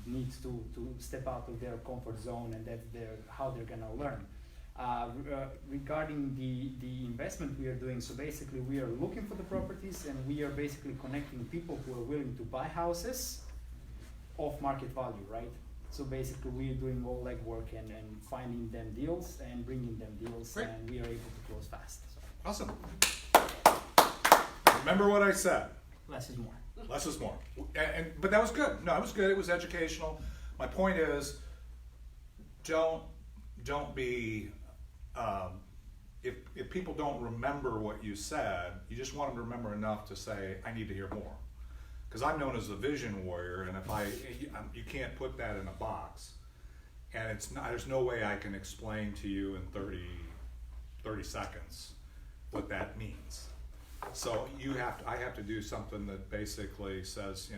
needs to step out of their comfort zone, and that's how they're gonna learn. Regarding the investment we are doing, so basically we are looking for the properties, and we are basically connecting people who are willing to buy houses off market value, right? So basically we're doing all legwork and finding them deals and bringing them deals. Great. And we are able to close fast. So Awesome. Remember what I said. less is more. Less is more. But that was good. No, it was good. It was educational. My point is, don't be, if people don't remember what you said, you just want them to remember enough to say, I need to hear more. Because I'm known as a vision warrior, and you can't put that in a box. And there's no way I can explain to you in 30 seconds what that means. So I have to do something that basically says,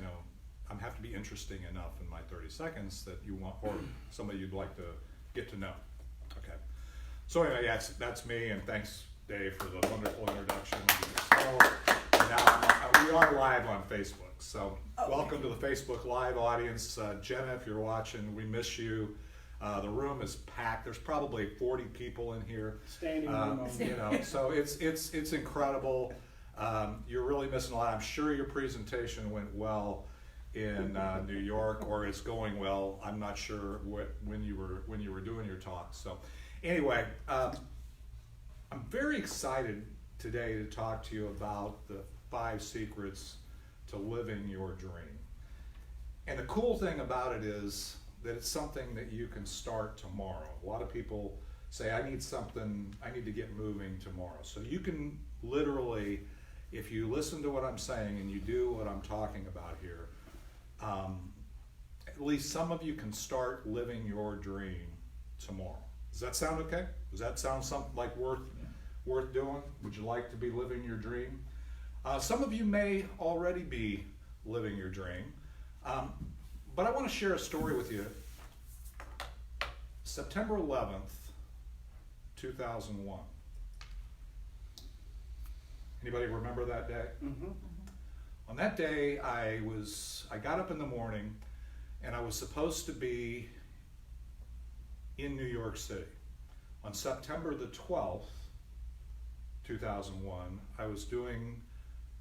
I have to be interesting enough in my 30 seconds that you want, or somebody you'd like to get to know. Okay. So anyway, that's me, and thanks, Dave, for the wonderful introduction. And now we are live on Facebook. So welcome to the Facebook Live audience. Jenna, if you're watching, we miss you. The room is packed. There's probably 40 people in here. Standing room. So it's incredible. You're really missing a lot. I'm sure your presentation went well in New York, or it's going well. I'm not sure when you were doing your talk. So anyway, I'm very excited today to talk to you about the 5 secrets to living your dream. And the cool thing about it is that it's something that you can start tomorrow. A lot of people say, I need to get moving tomorrow. So you can literally, if you listen to what I'm saying and you do what I'm talking about here, at least some of you can start living your dream tomorrow. Does that sound okay? Does that sound something like worth doing? Would you like to be living your dream? Some of you may already be living your dream, but I want to share a story with you. September 11th, 2001. Anybody remember that day? Mm-hmm. On that day, I got up in the morning, and I was supposed to be in New York City. On September the 12th, 2001, I was doing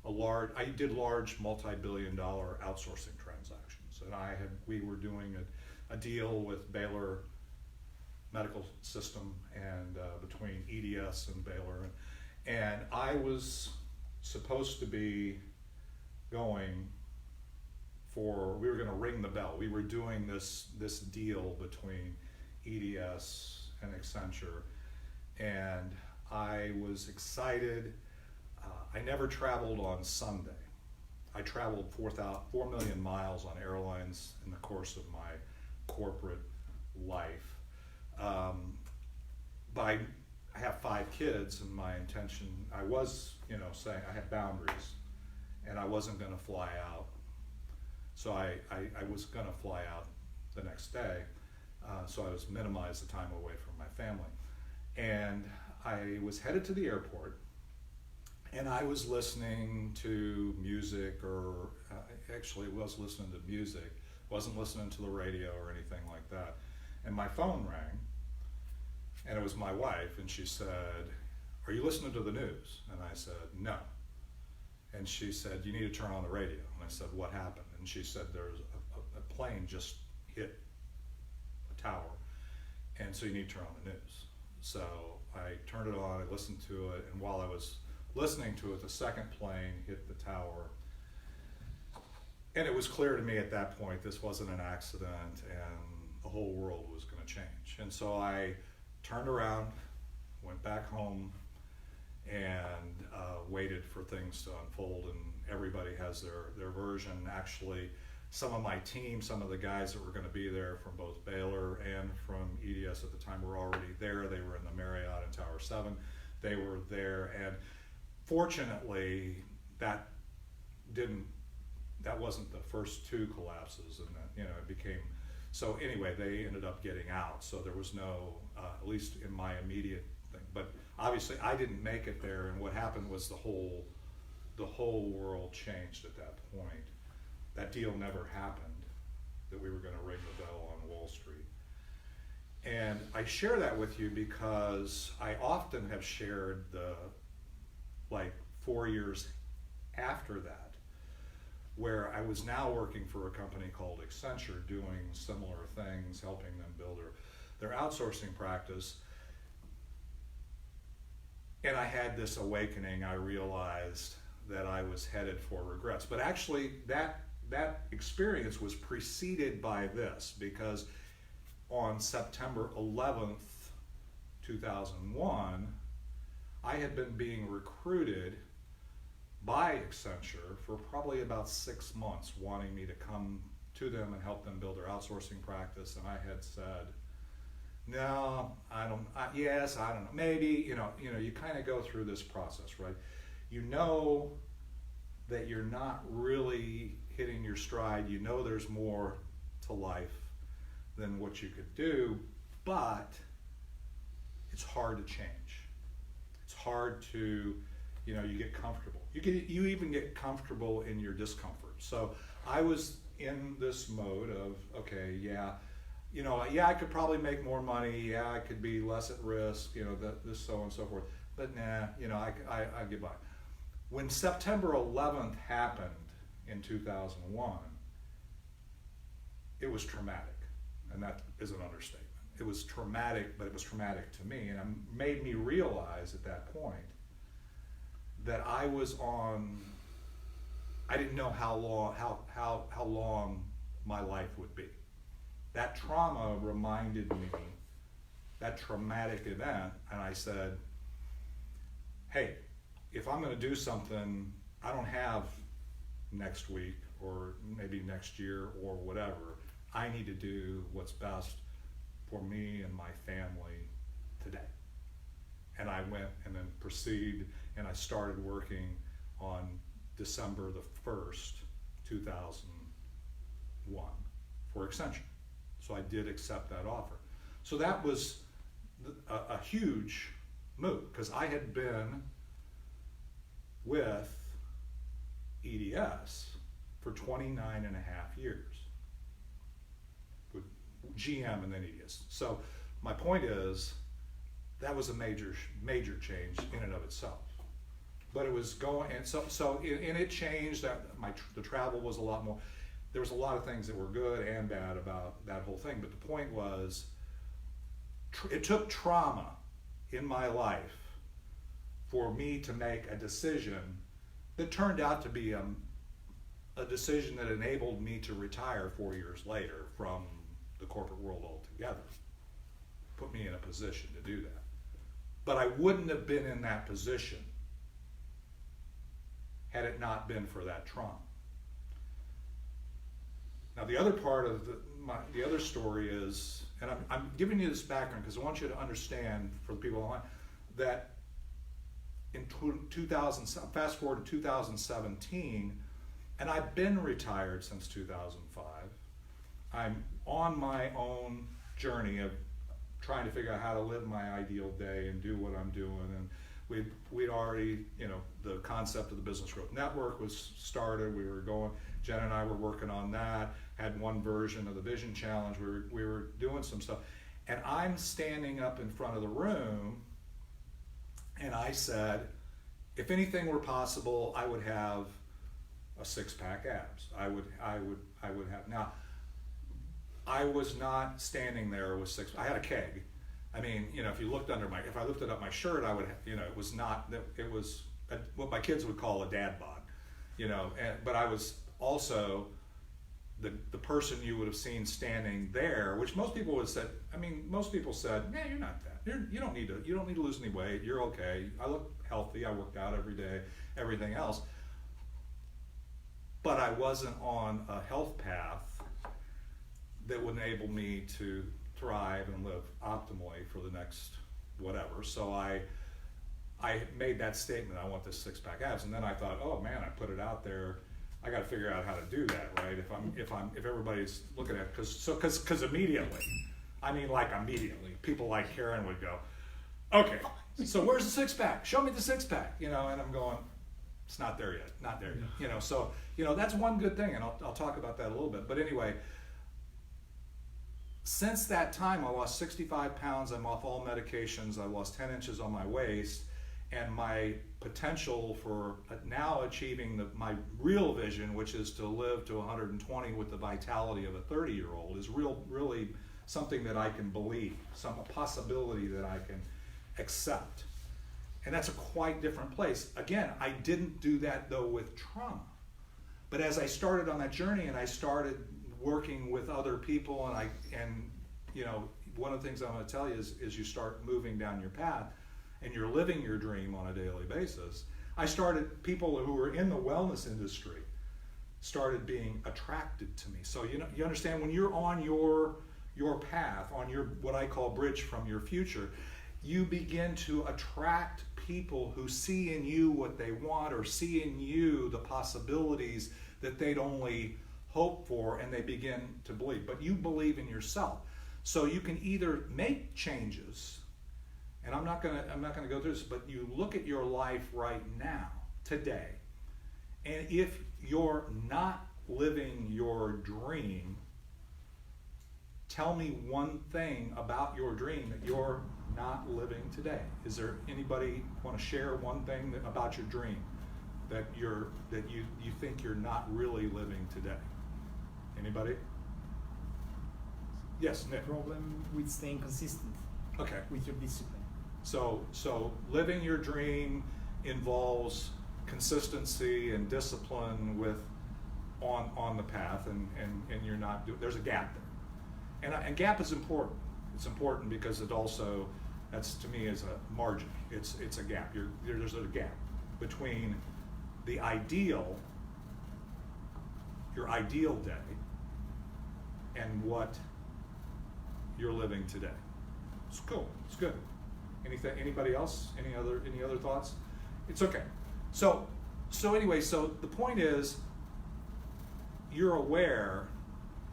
I did large multi-billion-dollar outsourcing transactions, and we were doing a deal with Baylor Medical System and between EDS and Baylor, and I was supposed to be we were going to ring the bell. We were doing this deal between EDS and Accenture, and I was excited. I never traveled on Sunday. I traveled 4 million miles on airlines in the course of my corporate life. But I have 5 kids, and my intention, I was, saying I had boundaries, and I wasn't going to fly out. So I was going to fly out the next day, so I was minimize the time away from my family. And I was headed to the airport, and I was listening to music, or actually was listening to music, wasn't listening to the radio or anything like that. And my phone rang, and it was my wife, and she said, "Are you listening to the news?" And I said, "No." And she said, "You need to turn on the radio." And I said, "What happened?" And she said, "There's a plane just hit a tower, and so you need to turn on the news." So I turned it on, I listened to it, and while I was listening to it, the second plane hit the tower. And it was clear to me at that point this wasn't an accident, and the whole world was going to change. And so I turned around, went back home, and waited for things to unfold, and everybody has their version. Actually, some of my team, some of the guys that were going to be there from both Baylor and from EDS at the time were already there. They were in the Marriott in Tower 7. They were there, and fortunately, that wasn't the first 2 collapses, and that, it became, so anyway, they ended up getting out, so there was no, at least in my immediate thing, but obviously I didn't make it there, and what happened was the whole world changed at that point. That deal never happened, that we were going to ring And I share that with you because I often have shared the, like, 4 years after that, where I was now working for a company called Accenture doing similar things, helping them build their outsourcing practice. And I had this awakening. I realized that I was headed for regrets. But actually, that experience was preceded by this, because on September 11th, 2001, I had been being recruited by Accenture for probably about 6 months, wanting me to come to them and help them build their outsourcing practice. And I had said, no, yes, I don't know, maybe, you kind of go through this process, right? You know that you're not really hitting your stride. You know there's more to life than what you could do, but it's hard to change. It's hard to, you get comfortable. You even get comfortable in your discomfort. So I was in this mode of, okay, I could probably make more money. Yeah, I could be less at risk, this, so on and so forth. But nah, I get by. When September 11th happened in 2001, it was traumatic. And that is an understatement. It was traumatic, but it was traumatic to me. And it made me realize at that point that I didn't know how long my life would be. That trauma reminded me, that traumatic event, and I said, hey, if I'm gonna do something, I don't have next week or maybe next year or whatever. I need to do what's best for me and my family today. And I went and then proceeded, and I started working on December the 1st, 2001 for Accenture. So I did accept that offer. So that was a huge move, because I had been with EDS for 29 and a half years. With GM and then EDS. So my point is, that was a major change in and of itself. But it was going, and so it changed. The travel was a lot more. There was a lot of things that were good and bad about that whole thing. But the point was, it took trauma in my life for me to make a decision that turned out to be a decision that enabled me to retire 4 years later from the corporate world altogether. Put me in a position to do that. But I wouldn't have been in that position had it not been for that trauma. Now the other part of the other story is, and I'm giving you this background because I want you to understand, for the people online, that in 2000, fast forward to 2017, and I've been retired since 2005. I'm on my own journey of trying to figure out how to live my ideal day and do what I'm doing. And we'd already, the concept of the Business Growth Network was started. We were going, Jen and I were working on that, had one version of the Vision Challenge. We were doing some stuff. And I'm standing up in front of the room, and I said, if anything were possible, I would have a six-pack abs. I would have. Now, I was not standing there with six. I had a keg. I mean, if you looked if I lifted up my shirt, I would, it was not, it was what my kids would call a dad bod, but I was also the person you would have seen standing there, which most people would have said, most people said, yeah, you're not that. You don't need to lose any weight. You're okay. I look healthy. I worked out every day, everything else. But I wasn't on a health path that would enable me to thrive and live optimally for the next whatever. So I made that statement, I want this six-pack abs, and then I thought, oh man, I put it out there. I got to figure out how to do that, right? If everybody's looking at, because immediately, immediately, people like Karen would go, okay, so where's the six-pack? Show me the six-pack, and I'm going, it's not there yet, not there yet, So that's one good thing, and I'll talk about that a little bit. But anyway, since that time, I lost 65 pounds. I'm off all medications. I lost 10 inches on my waist. And my potential for now achieving my real vision, which is to live to 120 with the vitality of a 30-year-old, is really something that I can believe, a possibility that I can accept. And that's a quite different place. Again, I didn't do that though with trauma. But as I started on that journey and I started working with other people, and you know, one of the things I'm going to tell you is you start moving down your path and you're living your dream on a daily basis. People who were in the wellness industry started being attracted to me. So you understand, when you're on your path, on your, what I call bridge from your future, you begin to attract people who see in you what they want, or see in you the possibilities that they'd only hope for, and they begin to believe. But you believe in yourself. So you can either make changes, and I'm not gonna go through this, but you look at your life right now, today, and if you're not living your dream, tell me one thing about your dream that you're not living today. Is there anybody want to share one thing about your dream that you think you're not really living today? Anybody? Yes, Nick. Problem with staying consistent. Okay. With your discipline. So living your dream involves consistency and discipline on the path, and you're not there's a gap there, and gap is important. It's important because it also, that's to me is a margin. It's a gap. There's a gap between the ideal, your ideal day, and what you're living today. It's cool. It's good. Anybody else? Any other thoughts? It's okay. So anyway, so the point is, you're aware,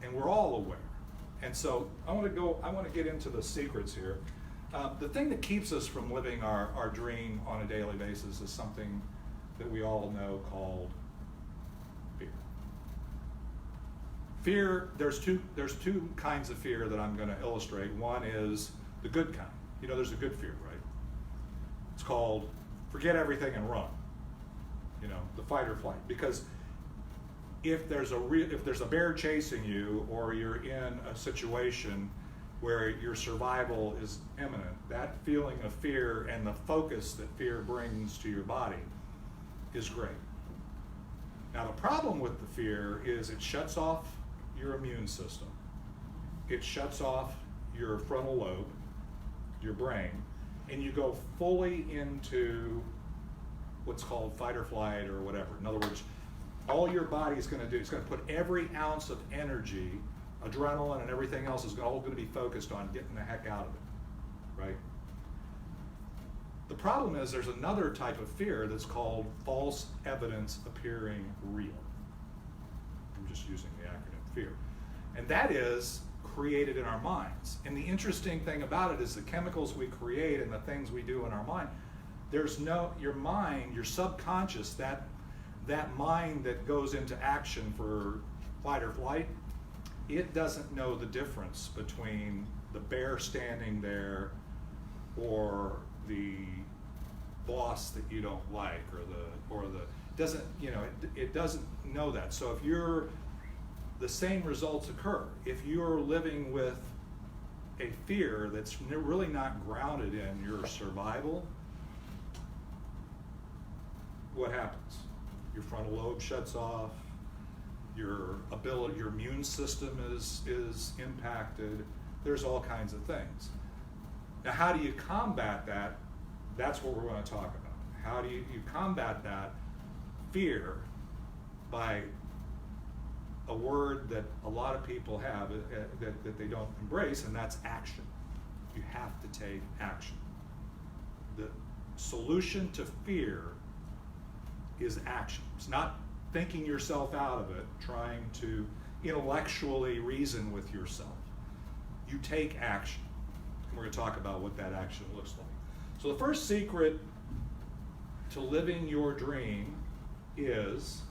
and we're all aware. And so I want to get into the secrets here. The thing that keeps us from living our dream on a daily basis is something that we all know called fear. Fear, there's two kinds of fear that I'm going to illustrate. One is the good kind. You know, there's a good fear, right? It's called forget everything and run. You know, the fight or flight. Because if there's a bear chasing you, or you're in a situation where your survival is imminent, that feeling of fear and the focus that fear brings to your body is great. Now the problem with the fear is it shuts off your immune system. It shuts off your frontal lobe, your brain, and you go fully into what's called fight or flight or whatever. In other words, all your body is going to do, it's going to put every ounce of energy, adrenaline and everything else is all going to be focused on getting the heck out of it, right? The problem is there's another type of fear that's called false evidence appearing real. I'm just using the acronym FEAR. And that is created in our minds. And the interesting thing about it is the chemicals we create and the things we do in our mind, your mind, your subconscious, that mind that goes into action for fight or flight, it doesn't know the difference between the bear standing there or the boss that you don't like, it doesn't know that. So if the same results occur. If you're living with a fear that's really not grounded in your survival, what happens? Your frontal lobe shuts off, your immune system is impacted. There's all kinds of things. Now, how do you combat that? That's what we're going to talk about. How do you combat that fear by a word that a lot of people have that they don't embrace, and that's action. You have to take action. The solution to fear is action. It's not thinking yourself out of it, trying to intellectually reason with yourself. You take action. And we're going to talk about what that action looks like. So the first secret to living your dream is,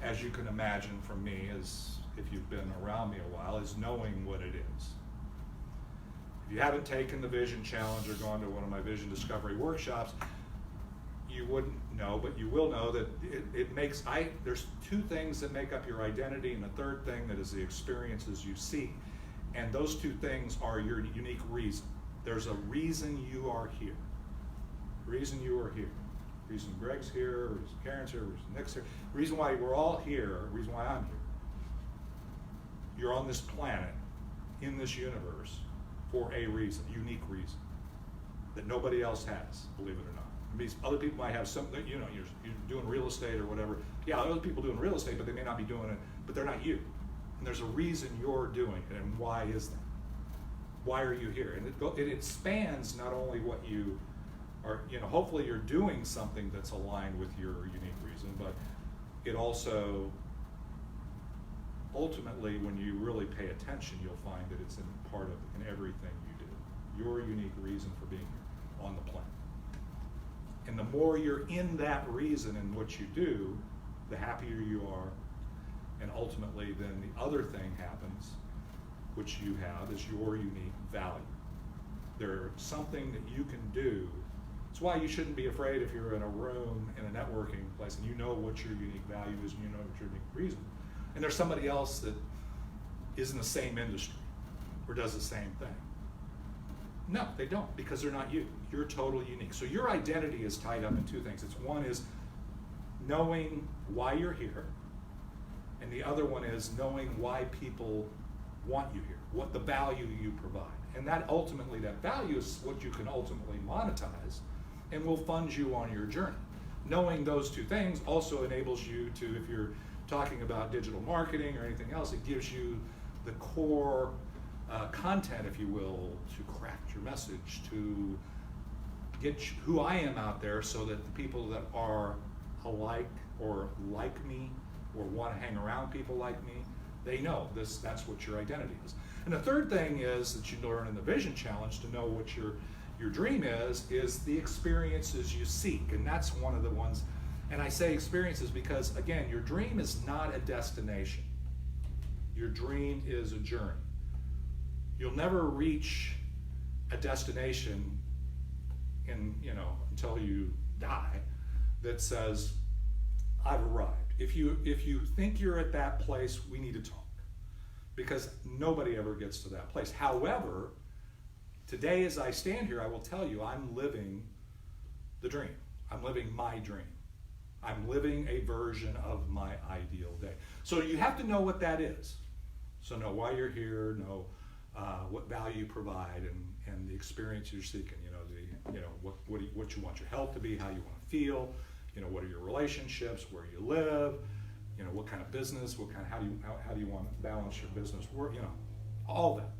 as you can imagine from me, as if you've been around me a while, is knowing what it is. If you haven't taken the Vision Challenge or gone to one of my Vision Discovery workshops, you wouldn't know, but you will know that there's two things that make up your identity, and the third thing that is the experiences you seek. And those two things are your unique reason. There's a reason you are here. Reason you are here. Reason Greg's here, reason Karen's here, reason Nick's here. Reason why we're all here, reason why I'm here. You're on this planet, in this universe, for a reason, unique reason, that nobody else has, believe it or not. I mean, other people might have something, you're doing real estate or whatever. Yeah, other people doing real estate, but they may not be doing it, but they're not you. And there's a reason you're doing it, and why is that? Why are you here? And it expands not only what you are, hopefully you're doing something that's aligned with your unique reason, but it also, ultimately, when you really pay attention, you'll find that it's in everything you do. Your unique reason for being here on the planet. And the more you're in that reason in what you do, the happier you are. And ultimately, then the other thing happens, which you have, is your unique value. There's something that you can do. It's why you shouldn't be afraid if you're in a room in a networking place and you know what your unique value is and you know what your unique reason. And there's somebody else that is in the same industry or does the same thing. No, they don't, because they're not you. You're totally unique. So your identity is tied up in two things. One is knowing why you're here, and the other one is knowing why people want you here, what the value you provide. And that value is what you can ultimately monetize and will fund you on your journey. Knowing those two things also enables you to, if you're talking about digital marketing or anything else, it gives you the core content, if you will, to craft your message, to get who I am out there so that the people that are alike or like me or want to hang around people like me, they know that's what your identity is. And the third thing is that you learn in the Vision Challenge to know what your dream is the experiences you seek. And that's one of the ones, and I say experiences because, again, your dream is not a destination. Your dream is a journey. You'll never reach a destination until you die that says, I've arrived. If you think you're at that place, we need to talk. Because nobody ever gets to that place. However, today as I stand here, I will tell you I'm living the dream. I'm living my dream. I'm living a version of my ideal day. So you have to know what that is. So know why you're here, know what value you provide, and the experience you're seeking. What you want your health to be, how you want to feel. What are your relationships, where you live. What kind of business, how do you want to balance your business work, all that.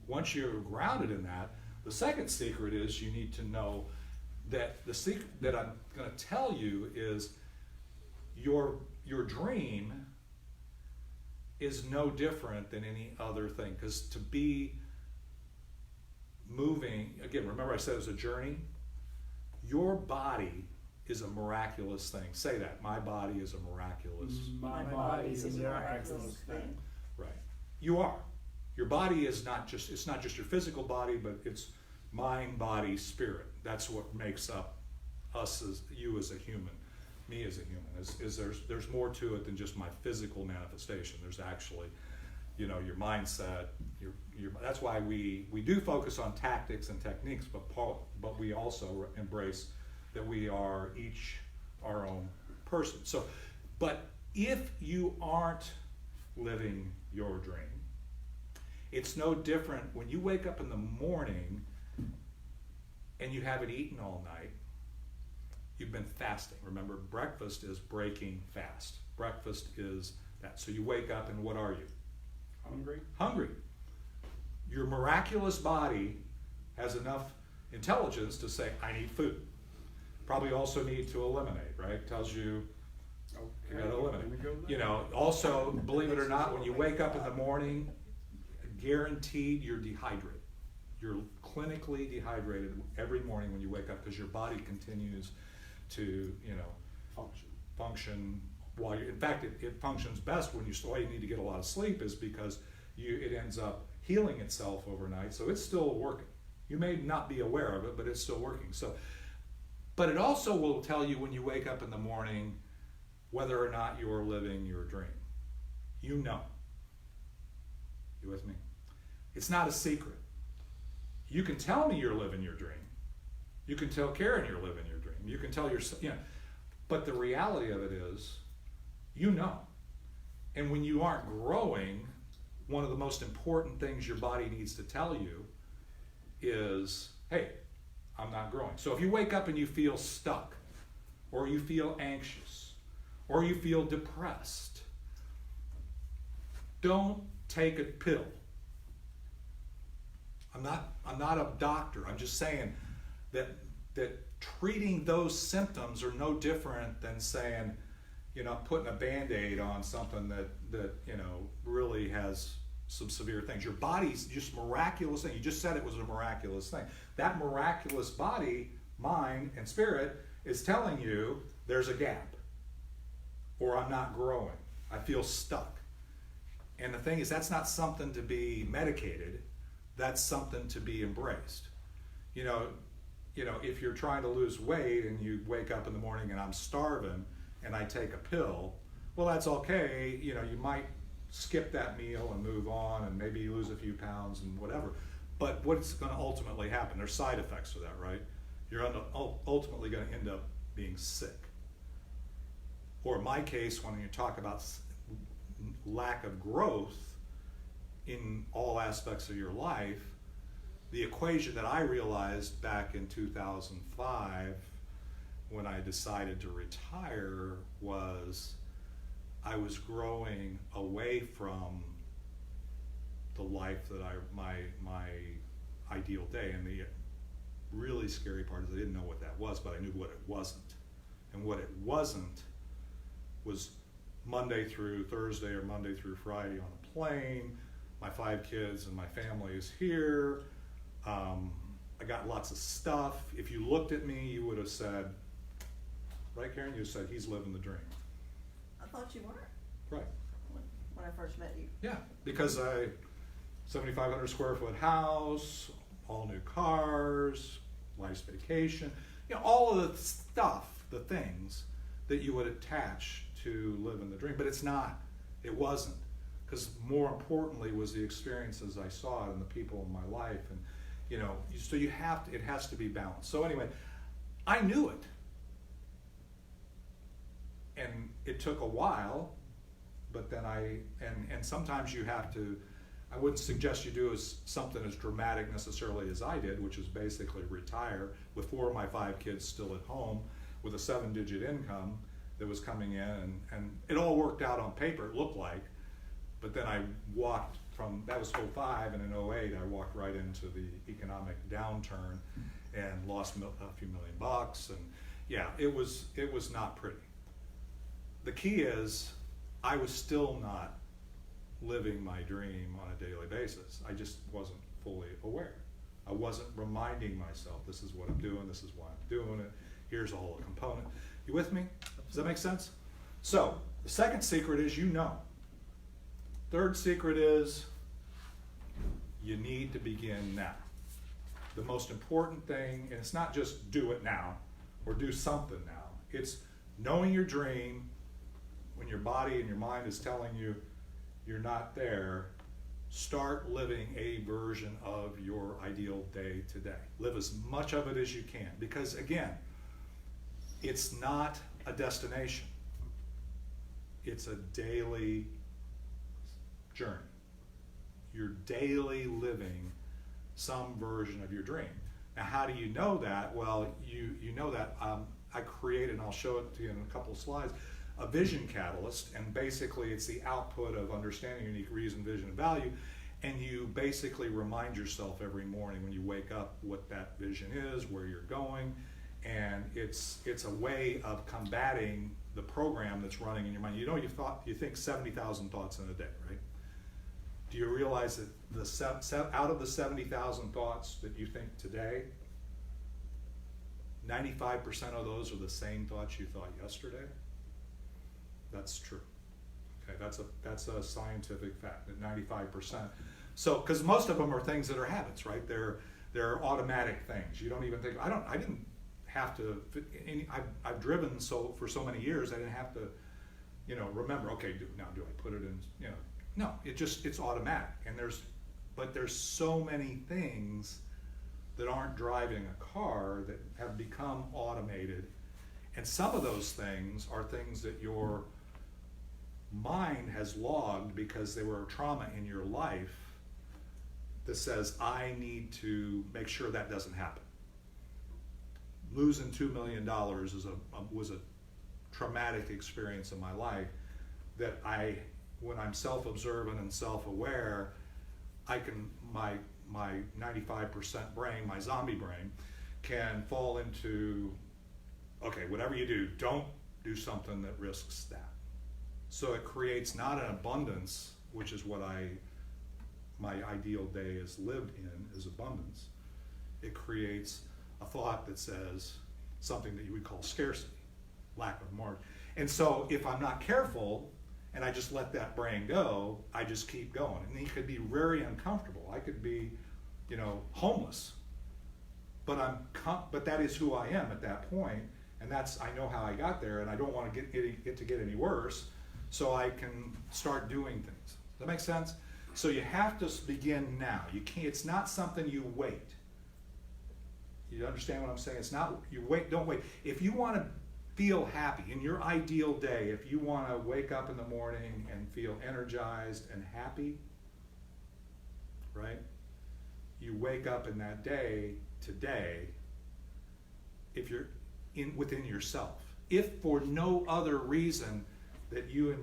Once you're grounded in that, the second secret is you need to know that the secret that I'm going to tell you is your dream is no different than any other thing. Because to be moving, again, remember I said it was a journey? Your body is a miraculous thing. Say that. My body is a miraculous. My body is a miraculous thing. Right. You are. Your body is it's not just your physical body, but it's mind, body, spirit. That's what makes up us as you as a human, me as a human. There's more to it than just my physical manifestation. There's actually, your mindset. That's why we do focus on tactics and techniques, but we also embrace that we are each our own person. So, but if you aren't living your dream, it's no different when you wake up in the morning and you haven't eaten all night. You've been fasting. Remember, breakfast is breaking fast. Breakfast is that. So you wake up and what are you? Hungry. Your miraculous body has enough intelligence to say, I need food. Probably also need to eliminate, right? Tells you, you gotta eliminate. Also, believe it or not, when you wake up in the morning, guaranteed you're dehydrated. You're clinically dehydrated every morning when you wake up because your body continues to, function while in fact, it functions best when why you need to get a lot of sleep is because it ends up healing itself overnight, so it's still working. You may not be aware of it, but it's still working. So, but it also will tell you when you wake up in the morning whether or not you're living your dream. You know. You with me? It's not a secret. You can tell me you're living your dream. You can tell Karen you're living your dream. You can tell yourself, but the reality of it is, you know. And when you aren't growing, one of the most important things your body needs to tell you is, hey, I'm not growing. So if you wake up and you feel stuck, or you feel anxious, or you feel depressed, don't take a pill. I'm not a doctor. I'm just saying that treating those symptoms are no different than saying, putting a Band-Aid on something that really has some severe things. Your body's just miraculous thing. You just said it was a miraculous thing. That miraculous body, mind, and spirit is telling you there's a gap, or I'm not growing. I feel stuck. And the thing is, that's not something to be medicated. That's something to be embraced. If you're trying to lose weight and you wake up in the morning and I'm starving and I take a pill, well, that's okay. You might skip that meal and move on, and maybe you lose a few pounds and whatever. But what's going to ultimately happen? There's side effects to that, right? You're ultimately going to end up being sick. Or in my case, when you talk about lack of growth in all aspects of your life, the equation that I realized back in 2005 when I decided to retire was I was growing away from the life that my ideal day. And the really scary part is I didn't know what that was, but I knew what it wasn't. And what it wasn't was Monday through Thursday or Monday through Friday on a plane. My 5 kids and my family is here. I got lots of stuff. If you looked at me, you would have said, right, Karen? You said he's living the dream. I thought you were. Right. When I first met you. Yeah, because 7,500 square foot house, all new cars, life's vacation, all of the stuff, the things that you would attach to living the dream. But it's not. It wasn't. Because more importantly was the experiences I saw and the people in my life. And, so it has to be balanced. So anyway, I knew it. And it took a while, but then and sometimes you have to, I wouldn't suggest you do something as dramatic necessarily as I did, which is basically retire with 4 of my 5 kids still at home with a 7-digit income that was coming in, and it all worked out on paper, it looked like. But then I walked from, that was 05, and in 08 I walked right into the economic downturn and lost a few million bucks, and yeah, it was not pretty. The key is I was still not living my dream on a daily basis. I just wasn't fully aware. I wasn't reminding myself, this is what I'm doing, this is why I'm doing it, here's all the component. You with me? Does that make sense? So, the second secret is Third secret is you need to begin now. The most important thing, and it's not just do it now or do something now, it's knowing your dream when your body and your mind is telling you you're not there. Start living a version of your ideal day today. Live as much of it as you can, because again, it's not a destination. It's a daily journey. You're daily living some version of your dream. Now, how do you know that? Well, you know that I created, and I'll show it to you in a couple of slides, a vision catalyst, and basically it's the output of understanding unique reason, vision, and value, and you basically remind yourself every morning when you wake up what that vision is, where you're going, and it's a way of combating the program that's running in your mind. You think 70,000 thoughts in a day, right? Do you realize that out of the 70,000 thoughts that you think today, 95% of those are the same thoughts you thought yesterday? That's true. Okay, that's a scientific fact, that 95%. So, because most of them are things that are habits, right? They're automatic things. You don't even think, I didn't have to, I've driven for so many years, I didn't have to, remember, okay, do I put it in, no, it's automatic. And but there's so many things that aren't driving a car that have become automated. And some of those things are things that your mind has logged because they were a trauma in your life that says, I need to make sure that doesn't happen. Losing $2 million was a traumatic experience in my life that when I'm self-observant and self-aware, my 95% brain, my zombie brain, can fall into, okay, whatever you do, don't do something that risks that. So it creates not an abundance, which is what my ideal day is lived in, is abundance. It creates a thought that says something that you would call scarcity, lack of margin. And so if I'm not careful and I just let that brain go, I just keep going. And it could be very uncomfortable. I could be, homeless. But that is who I am at that point, and I know how I got there, and I don't want to get any worse, so I can start doing things. Does that make sense? So you have to begin now. You can't. It's not something you wait. You understand what I'm saying? It's not you wait. Don't wait. If you want to feel happy in your ideal day, if you want to wake up in the morning and feel energized and happy, right? You wake up in that day today. If you're within yourself, if for no other reason that you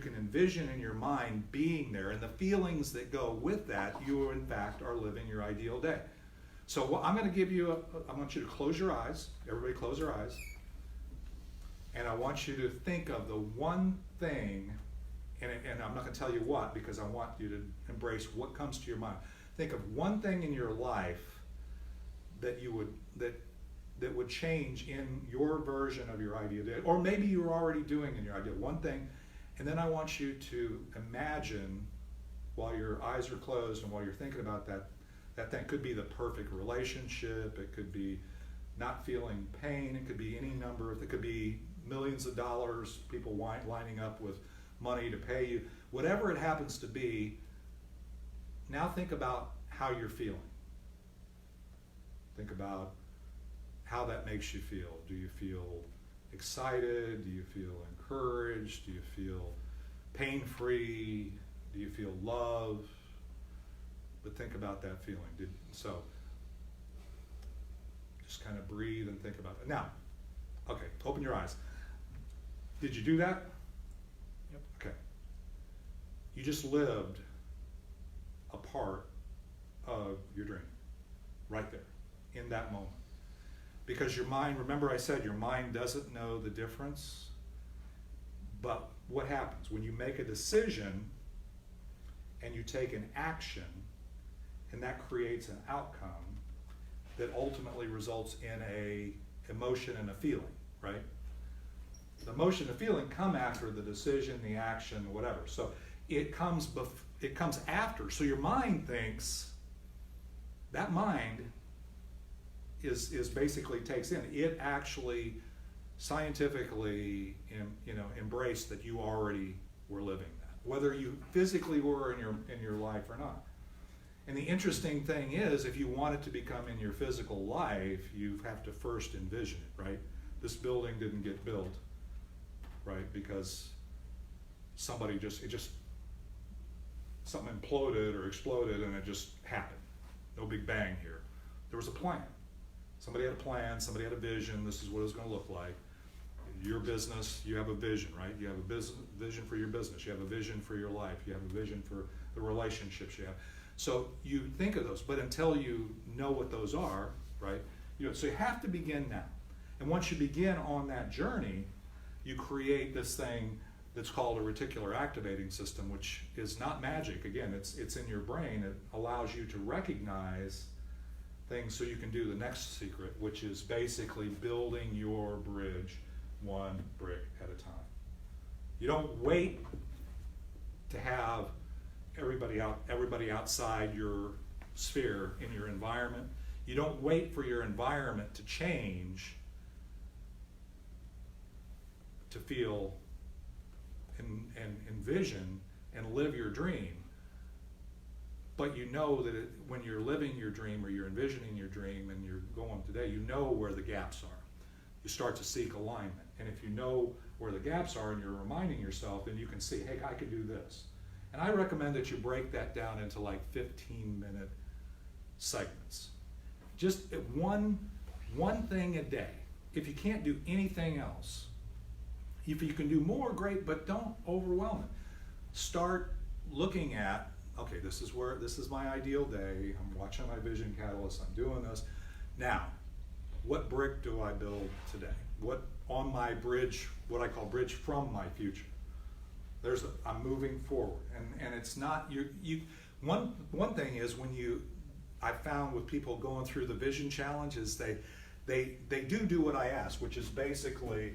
can envision in your mind being there, and the feelings that go with that, you in fact are living your ideal day. So what I'm going to give you, I want you to close your eyes. Everybody close their eyes. And I want you to think of the one thing, and I'm not going to tell you what, because I want you to embrace what comes to your mind. Think of one thing in your life that would change in your version of your ideal day, or maybe you're already doing in your ideal one thing, and then I want you to imagine, while your eyes are closed and while you're thinking about that thing. Could be the perfect relationship, it could be not feeling pain, it could be any number of, it could be millions of dollars, people lining up with money to pay you, whatever it happens to be. Now think about how you're feeling. Think about how that makes you feel. Do you feel excited? Do you feel encouraged? Do you feel pain-free? Do you feel love? But think about that feeling. So just kind of breathe and think about it. Now, okay, open your eyes. Did you do that? Yep. Okay. You just lived a part of your dream right there in that moment. Because your mind, remember I said your mind doesn't know the difference. But what happens when you make a decision and you take an action, and that creates an outcome that ultimately results in a emotion and a feeling, right? The emotion and feeling come after the decision, the action, whatever. So it comes after. So your mind thinks, that mind is basically takes in. It actually scientifically embraced that you already were living that, whether you physically were in your life or not. And the interesting thing is, if you want it to become in your physical life, you have to first envision it, right? This building didn't get built, right? Because something imploded or exploded and it just happened. No big bang here. There was a plan. Somebody had a plan, somebody had a vision, this is what it's going to look like. Your business, you have a vision, right? You have a vision for your business, you have a vision for your life, you have a vision for the relationships you have. So you think of those, but until you know what those are, right? So you have to begin now. And once you begin on that journey, you create this thing that's called a reticular activating system, which is not magic. Again, it's in your brain. It allows you to recognize things so you can do the next secret, which is basically building your bridge one brick at a time. You don't wait to have everybody outside your sphere in your environment. You don't wait for your environment to change to feel and envision and live your dream. But you know that when you're living your dream or you're envisioning your dream and you're going today, you know where the gaps are. You start to seek alignment. And if you know where the gaps are and you're reminding yourself, then you can see, hey, I could do this. And I recommend that you break that down into like 15-minute segments. Just one thing a day. If you can't do anything else, if you can do more, great, but don't overwhelm it. Start looking at, okay, this is my ideal day. I'm watching my Vision Catalyst. I'm doing this. Now, what brick do I build today? What on my bridge, what I call bridge from my future? I'm moving forward, and it's not one thing is I found with people going through the Vision Challenge is they do what I ask, which is basically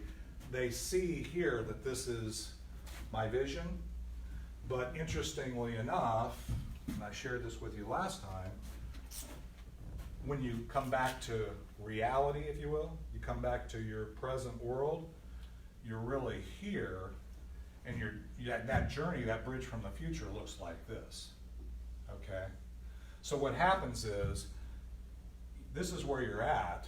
they see here that this is my vision, but interestingly enough, and I shared this with you last time, when you come back to reality, if you will, you come back to your present world, you're really here, and that journey, that bridge from the future looks like this, okay? So what happens is, this is where you're at.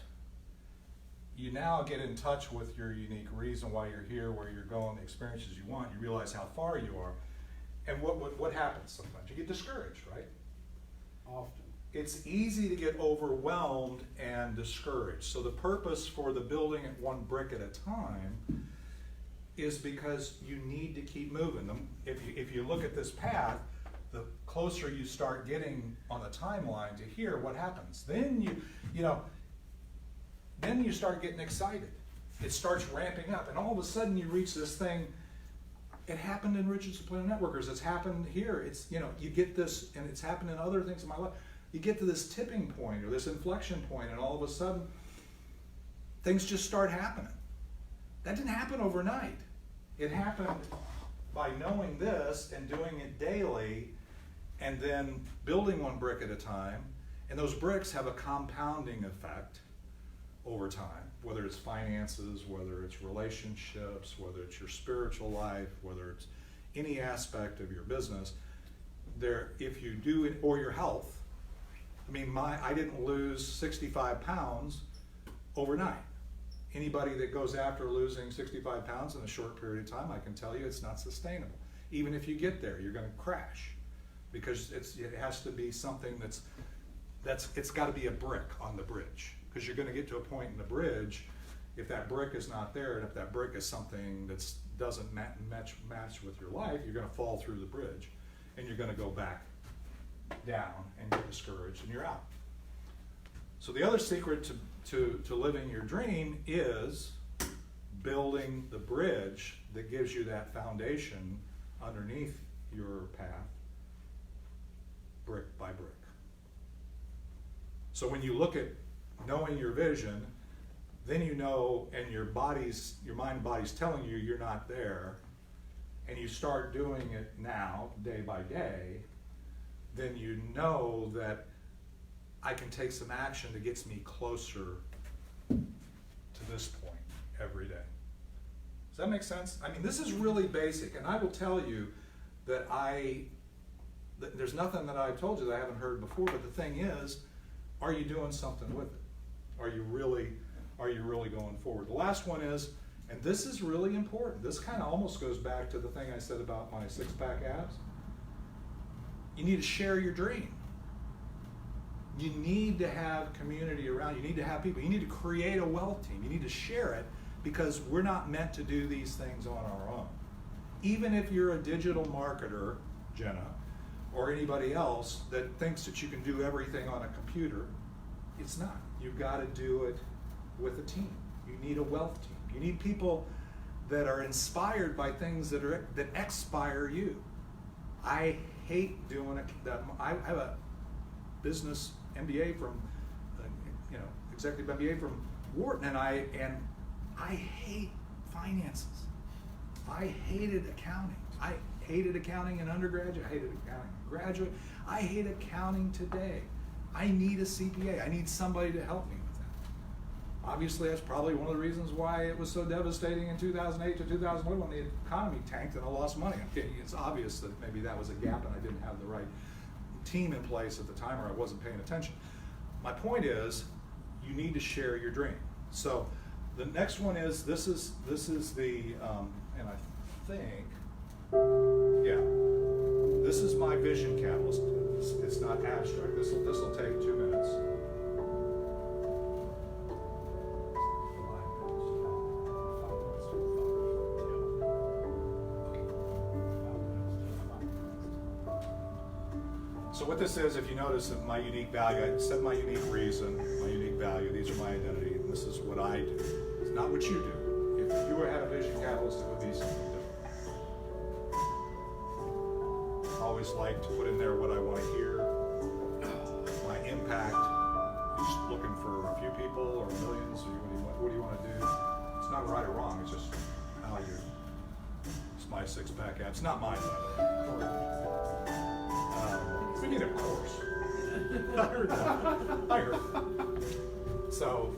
You now get in touch with your unique reason why you're here, where you're going, the experiences you want. You realize how far you are. And what happens sometimes? You get discouraged, right? Often. It's easy to get overwhelmed and discouraged. So the purpose for the building it one brick at a time is because you need to keep moving them. If you look at this path, the closer you start getting on the timeline to here, what happens? Then then you start getting excited. It starts ramping up, and all of a sudden you reach this thing. It happened in Richardson Planet Networkers. It's happened here. It's, you get this, and it's happened in other things in my life. You get to this tipping point or this inflection point, and all of a sudden, things just start happening. That didn't happen overnight. It happened by knowing this and doing it daily, and then building one brick at a time. And those bricks have a compounding effect over time, whether it's finances, whether it's relationships, whether it's your spiritual life, whether it's any aspect of your business. If you do it, or your health. I mean, I didn't lose 65 pounds overnight. Anybody that goes after losing 65 pounds in a short period of time, I can tell you it's not sustainable. Even if you get there, you're going to crash, because it has to be something it's got to be a brick on the bridge. Because you're going to get to a point in the bridge, if that brick is not there, and if that brick is something that doesn't match with your life, you're going to fall through the bridge, and you're going to go back down and get discouraged, and you're out. So the other secret to living your dream is building the bridge that gives you that foundation underneath your path, brick by brick. So when you look at knowing your vision, then you know, and your mind and body's telling you you're not there, and you start doing it now, day by day, then you know that I can take some action that gets me closer to this point every day. Does that make sense? I mean, this is really basic, and I will tell you that there's nothing that I've told you that I haven't heard before, but the thing is, are you doing something with it? Are you really going forward? The last one is, and this is really important, this kind of almost goes back to the thing I said about my six-pack abs. You need to share your dream. You need to have community around. You need to have people. You need to create a wealth team. You need to share it, because we're not meant to do these things on our own. Even if you're a digital marketer, Jenna, or anybody else that thinks that you can do everything on a computer, it's not. You've got to do it with a team. You need a wealth team. You need people that are inspired by things that expire you. I hate doing it. I have a business MBA from, executive MBA from Wharton, and I hate finances. I hated accounting. I hated accounting in undergraduate, I hated accounting in graduate, I hate accounting today. I need a CPA, I need somebody to help me with that. Obviously, that's probably one of the reasons why it was so devastating in 2008 to 2011 when the economy tanked and I lost money. Okay, it's obvious that maybe that was a gap and I didn't have the right team in place at the time or I wasn't paying attention. My point is, you need to share your dream. So the next one is, this is the, and I think, yeah, this is my vision catalyst. It's not abstract. This will take 2 minutes. So what this is, if you notice that my unique value, I said my unique reason, my unique value, these are my identity, and this is what I do. It's not what you do. If you had a vision catalyst, it would be something different. I always like to put in there what I want to hear, my impact. You're just looking for a few people or millions, or what do you want to do? It's not right or wrong, it's just how you, it's my six-pack ab. It's not mine, by the way. We need a course. I heard that. I heard that. So,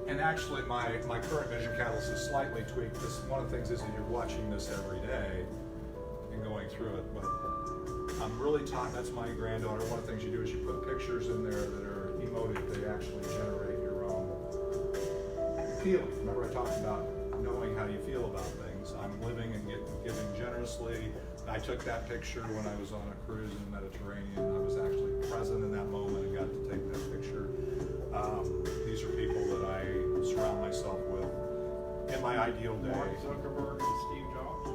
and actually my current vision catalyst is slightly tweaked. This, one of the things is that you're watching this every day and going through it, but I'm really taught, that's my granddaughter, one of the things you do is you put pictures in there that are emotive. They actually generate your own feeling. Remember I talked about knowing how you feel about things. I'm living and giving generously. I took that picture when I was on a cruise in the Mediterranean. I was actually present in that moment and got to take that picture. These are people that I surround myself with in my ideal day. Mark Zuckerberg and Steve Jobs?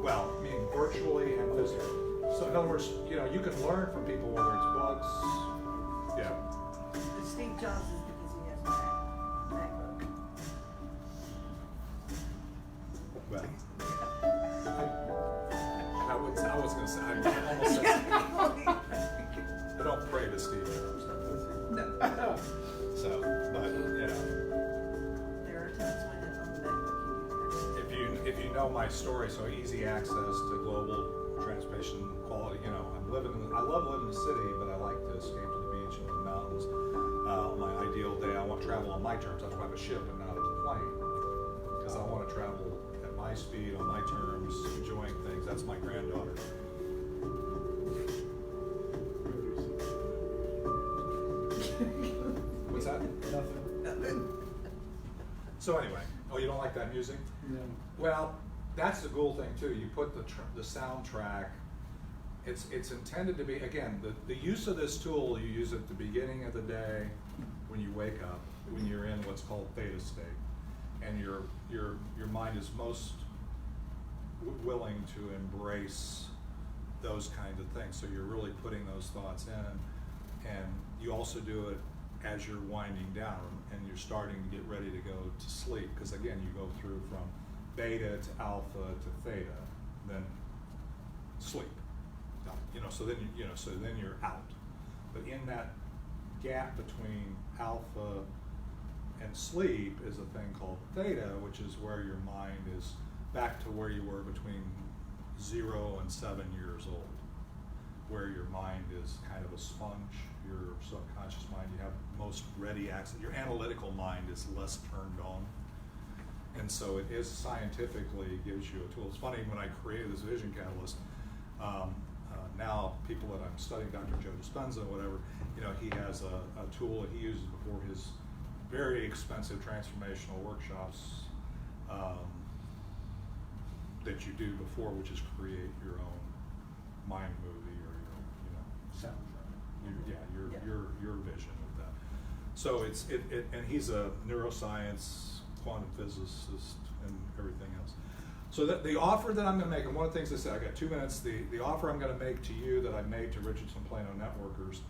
Well, I mean, virtually and physically. So in other words, you know, you can learn from people, whether it's books. Yeah. And Steve Jobs is because he has MacBook. Well, I was going to say, I almost said, I don't pray to Steve Jobs. No. So, but, you know. There are times when it's on the MacBook If you know my story, so easy access to global transportation quality, you know, I love living in the city, but I like to escape to the beach and the mountains. My ideal day, I want to travel on my terms. That's why I have a ship and not a plane, because I want to travel at my speed, on my terms, enjoying things. That's my granddaughter. What's that? Nothing. So anyway, oh, you don't like that music? No. Well, that's the cool thing too. You put the soundtrack. It's intended to be, again, the use of this tool. You use it at the beginning of the day, when you wake up, when you're in what's called theta state, and your mind is most willing to embrace those kinds of things. So you're really putting those thoughts in, and you also do it as you're winding down and you're starting to get ready to go to sleep, because again, you go through from beta to alpha to theta, then sleep. You know, so then so then you're out. But in that gap between alpha and sleep is a thing called theta, which is where your mind is back to where you were between 0 and 7 years old, where your mind is kind of a sponge. Your subconscious mind, you have most ready access. Your analytical mind is less turned on. And so it is scientifically gives you a tool. It's funny, when I created this vision catalyst, now people that I'm studying, Dr. Joe Dispenza, whatever, you know, he has a tool that he uses before his very expensive transformational workshops that you do before, which is create your own mind movie or your own, you know, soundtrack. Your vision of that. So and he's a neuroscience, quantum physicist, and everything else. So the offer that I'm going to make, and one of the things I said, I got 2 minutes. The offer I'm going to make to you that I made to Richardson Plano Networkers,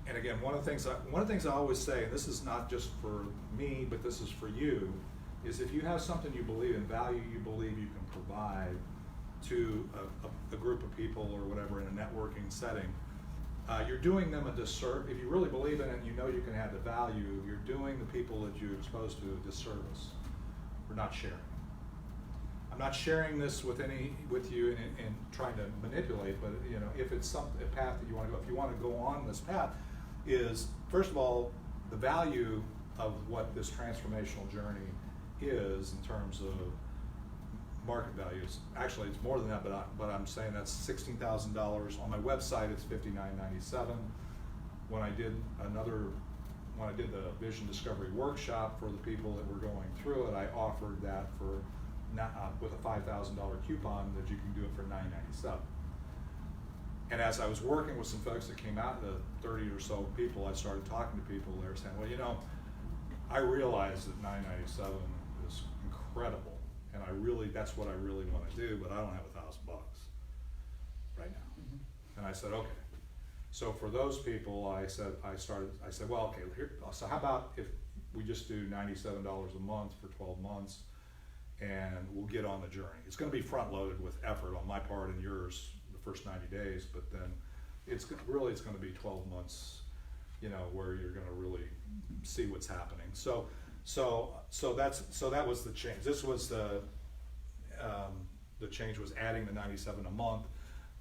and again, one of the things I always say, and this is not just for me, but this is for you, is if you have something you believe in, value you believe you can provide to a group of people or whatever in a networking setting, you're doing them a disservice. If you really believe in it and you know you can add the value, you're doing the people that you expose to a disservice for not sharing. not sharing this with you and trying to manipulate, but you know, if it's a path that you want to go, if you want to go on this path, is first of all the value of what this transformational journey is in terms of market values. Actually, it's more than that, but I'm saying that's $16,000 on my website. It's $59.97. When I did the Vision Discovery Workshop for the people that were going through it, I offered that for with a $5,000 coupon that you can do it for $9.97. And as I was working with some folks that came out, the 30 or so people, I started talking to people. They were saying, well, you know, I realize that $9.97 is incredible, and that's what I really want to do, but I don't have $1,000 right now. And I said, okay. So for those people, I said, well, okay, so how about if we just do $97 a month for 12 months, and we'll get on the journey. It's going to be front loaded with effort on my part and yours the first 90 days, but then it's going to be 12 months, you know, where you're going to really see what's happening. So that was the change. This was the change was adding the 97 a month.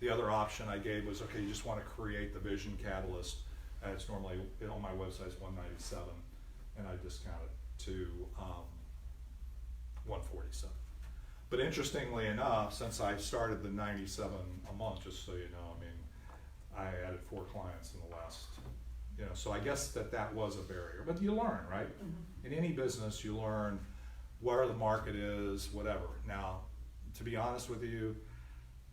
The other option I gave was, okay, you just want to create the Vision Catalyst. It's normally on my website it's $197, and I discount it to $147. But interestingly enough, since I started the 97 a month, just so you know, I mean, I added 4 clients in the last, you know, so I guess that was a barrier. But you learn, right? Mm-hmm. In any business, you learn where the market is, whatever. Now, to be honest with you,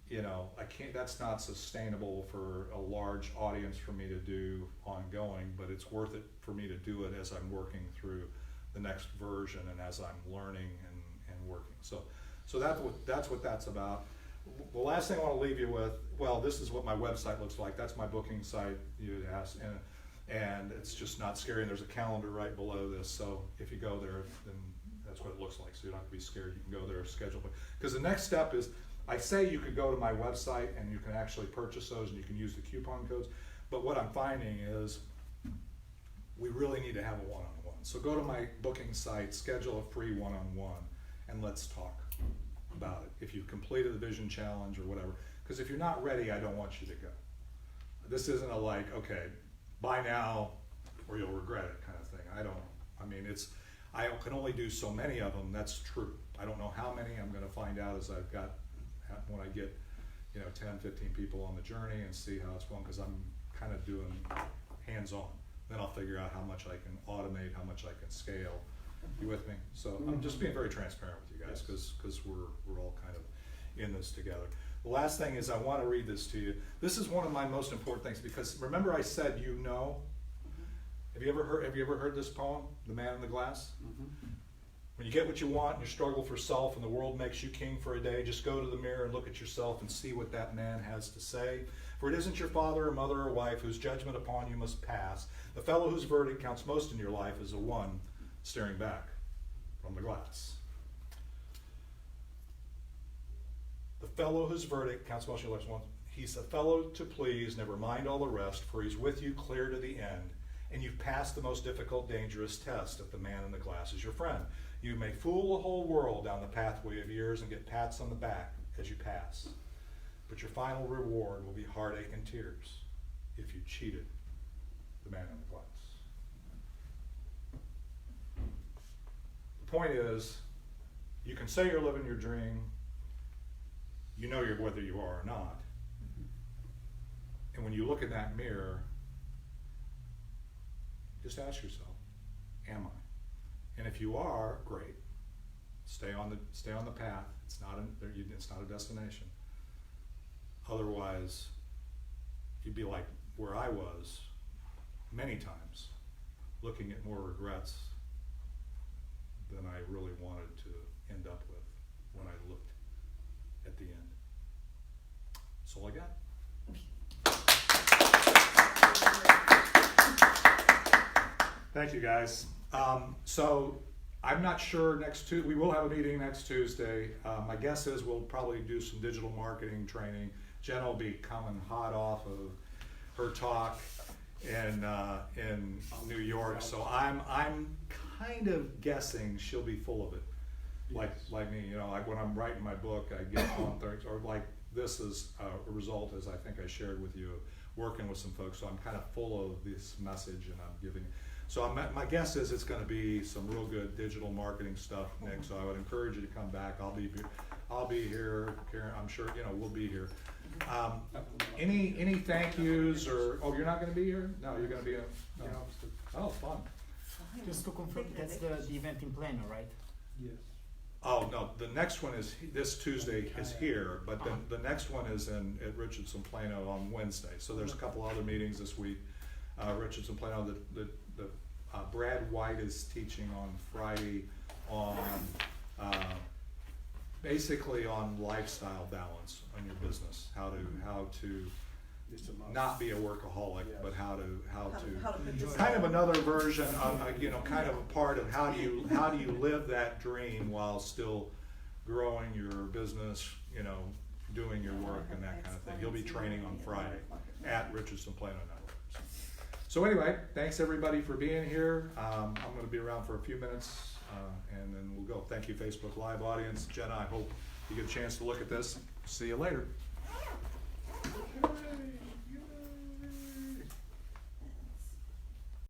you know, that's not sustainable for a large audience for me to do ongoing, but it's worth it for me to do it as I'm working through the next version and as I'm learning and working. So that's what that's about. The last thing I want to leave you with, well, this is what my website looks like. That's my booking site, you'd ask, and it's just not scary, and there's a calendar right below this, so if you go there, then that's what it looks like, so you don't have to be scared. You can go there, schedule it. Because the next step is, I say you could go to my website and you can actually purchase those and you can use the coupon codes, but what I'm finding is we really need to have a one-on-one. So go to my booking site, schedule a free one-on-one, and let's talk about it. If you've completed the Vision Challenge or whatever, because if you're not ready, I don't want you to go. This isn't a like, okay, buy now or you'll regret it kind of thing. I can only do so many of them, that's true. I don't know how many. I'm gonna find out as when I get, you know, 10, 15 people on the journey and see how it's going, because I'm kind of doing hands-on. Then I'll figure out how much I can automate, how much I can scale. You with me? So I'm just being very transparent with you guys, because we're all kind of in this together. The last thing is I want to read this to you. This is one of my most important things, because remember I said, you know. Have you ever heard this poem, The Man in the Glass? Mm-hmm. When you get what you want and you struggle for self and the world makes you king for a day, just go to the mirror and look at yourself and see what that man has to say. For it isn't your father or mother or wife whose judgment upon you must pass. The fellow whose verdict counts most in your life is the one staring back from the glass. The fellow whose verdict counts most in your life is one. He's a fellow to please, never mind all the rest, for he's with you clear to the end. And you've passed the most difficult, dangerous test if the man in the glass is your friend. You may fool the whole world down the pathway of years and get pats on the back as you pass. But your final reward will be heartache and tears if you cheated the man in the glass. The point is, you can say you're living your dream, you know whether you are or not. And when you look in that mirror, just ask yourself, am I? And if you are, great. Stay on the path. It's not a destination. Otherwise, you'd be like where I was many times, looking at more regrets than I really wanted to end up with when I looked at the end. That's all I got. Thank you, guys. So I'm not sure we will have a meeting next Tuesday. My guess is we'll probably do some digital marketing training. Jen will be coming hot off of her talk in New York, so I'm kind of guessing she'll be full of it. like me, you know, like when I'm writing my book, I get on Thursday, or like this is a result, as I think I shared with you, working with some folks, so I'm kind of full of this message and I'm giving. So my guess is it's gonna be some real good digital marketing stuff, Nick, so I would encourage you to come back. I'll be here, Karen, I'm sure, you know, we'll be here. Any thank yous, or, oh, you're not gonna be here? No, you're gonna be, no. Oh, fun. Just to confirm, that's the event in Plano, right? Yes. Oh, no, the next one is, this Tuesday is here, but then the next one is at Richardson Plano on Wednesday. So there's a couple other meetings this week. Richardson Plano, Brad White is teaching on Friday on, basically on lifestyle balance on your business, how to It's a must. not be a workaholic, but how to How to put this kind of another version of, you know, kind of a part of how do you live that dream while still growing your business, you know, doing your work and that kind of thing. He'll be training on Friday at Richardson Plano Network. So anyway, thanks everybody for being here. I'm gonna be around for a few minutes, and then we'll go. Thank you, Facebook Live audience. Jenna, I hope you get a chance to look at this. See you later.